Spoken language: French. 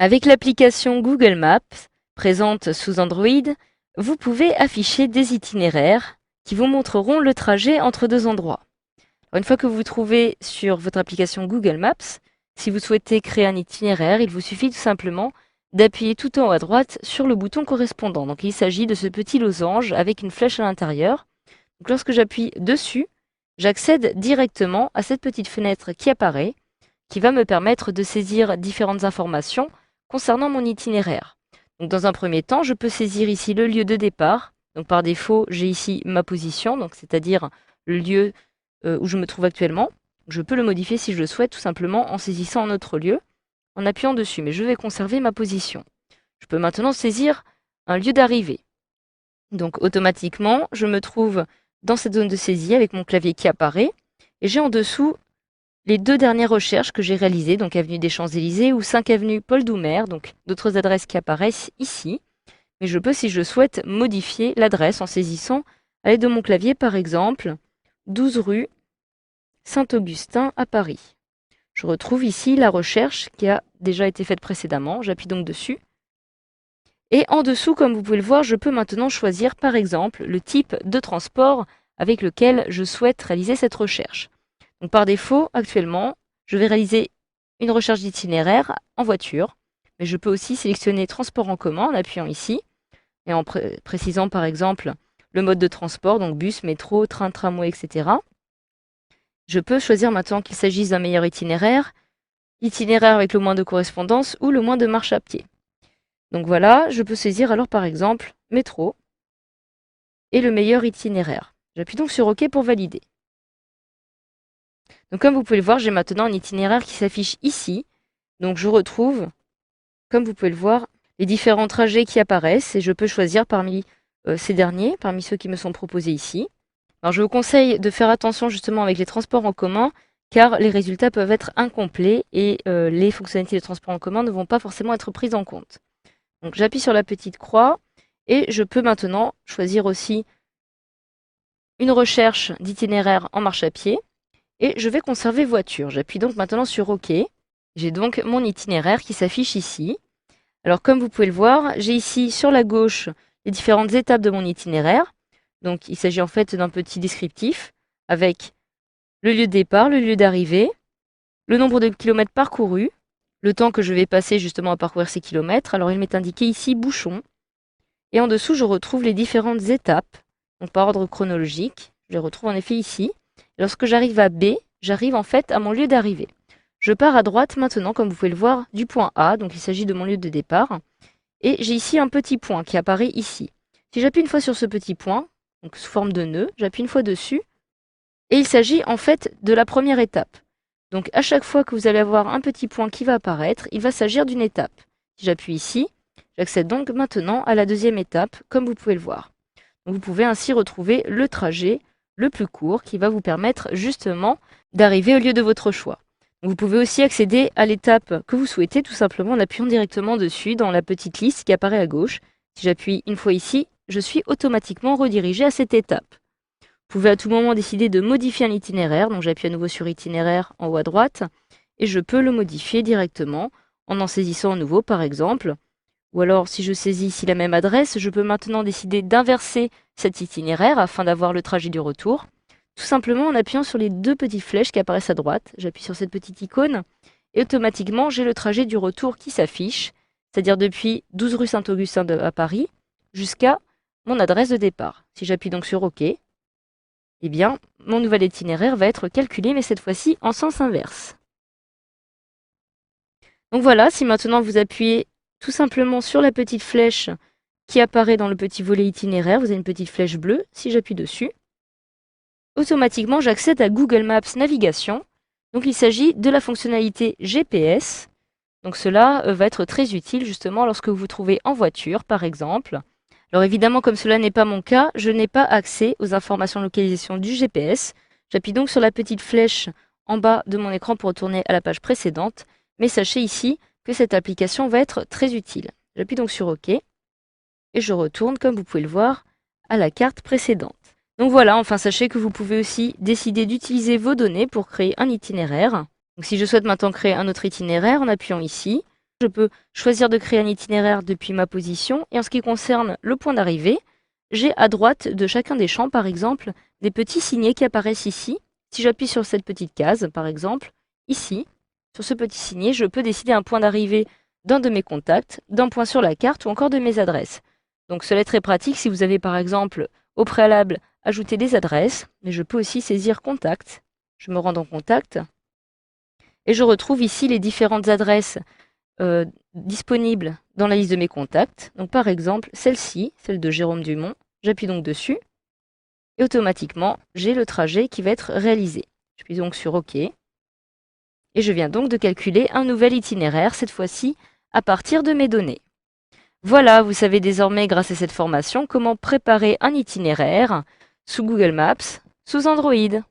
Avec l'application Google Maps, présente sous Android, vous pouvez afficher des itinéraires qui vous montreront le trajet entre deux endroits. Alors, une fois que vous vous trouvez sur votre application Google Maps, si vous souhaitez créer un itinéraire, il vous suffit tout simplement d'appuyer tout en haut à droite sur le bouton correspondant. Donc il s'agit de ce petit losange avec une flèche à l'intérieur. Donc lorsque j'appuie dessus, j'accède directement à cette petite fenêtre qui apparaît, qui va me permettre de saisir différentes informations concernant mon itinéraire. Donc dans un premier temps, je peux saisir ici le lieu de départ. Donc par défaut, j'ai ici ma position, donc c'est-à-dire le lieu où je me trouve actuellement. Je peux le modifier si je le souhaite, tout simplement en saisissant un autre lieu, en appuyant dessus, mais je vais conserver ma position. Je peux maintenant saisir un lieu d'arrivée. Donc automatiquement, je me trouve dans cette zone de saisie avec mon clavier qui apparaît, et j'ai en dessous les deux dernières recherches que j'ai réalisées, donc avenue des Champs-Élysées ou 5 avenue Paul Doumer, donc d'autres adresses qui apparaissent ici. Mais je peux, si je le souhaite, modifier l'adresse en saisissant à l'aide de mon clavier, par exemple, 12 rue Saint-Augustin à Paris. Je retrouve ici la recherche qui a déjà été faite précédemment. J'appuie donc dessus. Et en dessous, comme vous pouvez le voir, je peux maintenant choisir, par exemple, le type de transport avec lequel je souhaite réaliser cette recherche. Donc par défaut, actuellement, je vais réaliser une recherche d'itinéraire en voiture, mais je peux aussi sélectionner transport en commun en appuyant ici et en précisant par exemple le mode de transport, donc bus, métro, train, tramway, etc. Je peux choisir maintenant qu'il s'agisse d'un meilleur itinéraire, itinéraire avec le moins de correspondance ou le moins de marche à pied. Donc voilà, je peux saisir alors par exemple métro et le meilleur itinéraire. J'appuie donc sur OK pour valider. Donc comme vous pouvez le voir, j'ai maintenant un itinéraire qui s'affiche ici. Donc je retrouve, comme vous pouvez le voir, les différents trajets qui apparaissent et je peux choisir parmi ces derniers, parmi ceux qui me sont proposés ici. Alors je vous conseille de faire attention justement avec les transports en commun car les résultats peuvent être incomplets et les fonctionnalités de transport en commun ne vont pas forcément être prises en compte. Donc j'appuie sur la petite croix et je peux maintenant choisir aussi une recherche d'itinéraire en marche à pied. Et je vais conserver voiture. J'appuie donc maintenant sur OK. J'ai donc mon itinéraire qui s'affiche ici. Alors comme vous pouvez le voir, j'ai ici sur la gauche les différentes étapes de mon itinéraire. Donc il s'agit en fait d'un petit descriptif avec le lieu de départ, le lieu d'arrivée, le nombre de kilomètres parcourus, le temps que je vais passer justement à parcourir ces kilomètres. Alors il m'est indiqué ici bouchon. Et en dessous, je retrouve les différentes étapes, donc par ordre chronologique. Je les retrouve en effet ici. Lorsque j'arrive à B, j'arrive en fait à mon lieu d'arrivée. Je pars à droite maintenant, comme vous pouvez le voir, du point A, donc il s'agit de mon lieu de départ. Et j'ai ici un petit point qui apparaît ici. Si j'appuie une fois sur ce petit point, donc sous forme de nœud, j'appuie une fois dessus, et il s'agit en fait de la première étape. Donc à chaque fois que vous allez avoir un petit point qui va apparaître, il va s'agir d'une étape. Si j'appuie ici, j'accède donc maintenant à la deuxième étape, comme vous pouvez le voir. Donc, vous pouvez ainsi retrouver le trajet le plus court qui va vous permettre justement d'arriver au lieu de votre choix. Vous pouvez aussi accéder à l'étape que vous souhaitez tout simplement en appuyant directement dessus dans la petite liste qui apparaît à gauche. Si j'appuie une fois ici, je suis automatiquement redirigé à cette étape. Vous pouvez à tout moment décider de modifier un itinéraire, donc j'appuie à nouveau sur itinéraire en haut à droite et je peux le modifier directement en saisissant à nouveau par exemple. Ou alors, si je saisis ici la même adresse, je peux maintenant décider d'inverser cet itinéraire afin d'avoir le trajet du retour. Tout simplement en appuyant sur les deux petites flèches qui apparaissent à droite. J'appuie sur cette petite icône et automatiquement, j'ai le trajet du retour qui s'affiche, c'est-à-dire depuis 12 rue Saint-Augustin à Paris jusqu'à mon adresse de départ. Si j'appuie donc sur OK, eh bien, mon nouvel itinéraire va être calculé, mais cette fois-ci en sens inverse. Donc voilà, si maintenant vous appuyez tout simplement sur la petite flèche qui apparaît dans le petit volet itinéraire, vous avez une petite flèche bleue, si j'appuie dessus, automatiquement j'accède à Google Maps Navigation. Donc il s'agit de la fonctionnalité GPS. Donc cela va être très utile justement lorsque vous vous trouvez en voiture par exemple. Alors évidemment comme cela n'est pas mon cas, je n'ai pas accès aux informations de localisation du GPS. J'appuie donc sur la petite flèche en bas de mon écran pour retourner à la page précédente. Mais sachez ici que cette application va être très utile. J'appuie donc sur OK et je retourne, comme vous pouvez le voir, à la carte précédente. Donc voilà, enfin sachez que vous pouvez aussi décider d'utiliser vos données pour créer un itinéraire. Donc si je souhaite maintenant créer un autre itinéraire, en appuyant ici, Je peux choisir de créer un itinéraire depuis ma position. Et en ce qui concerne le point d'arrivée, j'ai à droite de chacun des champs, par exemple, des petits signets qui apparaissent ici. Si j'appuie sur cette petite case, par exemple, ici, sur ce petit signet, je peux décider un point d'arrivée d'un de mes contacts, d'un point sur la carte ou encore de mes adresses. Donc cela est très pratique si vous avez par exemple au préalable ajouté des adresses, mais je peux aussi saisir contact. Je me rends dans contact et je retrouve ici les différentes adresses disponibles dans la liste de mes contacts. Donc par exemple celle-ci, celle de Jérôme Dumont, j'appuie donc dessus et automatiquement j'ai le trajet qui va être réalisé. J'appuie donc sur OK. Et je viens donc de calculer un nouvel itinéraire, cette fois-ci à partir de mes données. Voilà, vous savez désormais grâce à cette formation comment préparer un itinéraire sous Google Maps, sous Android.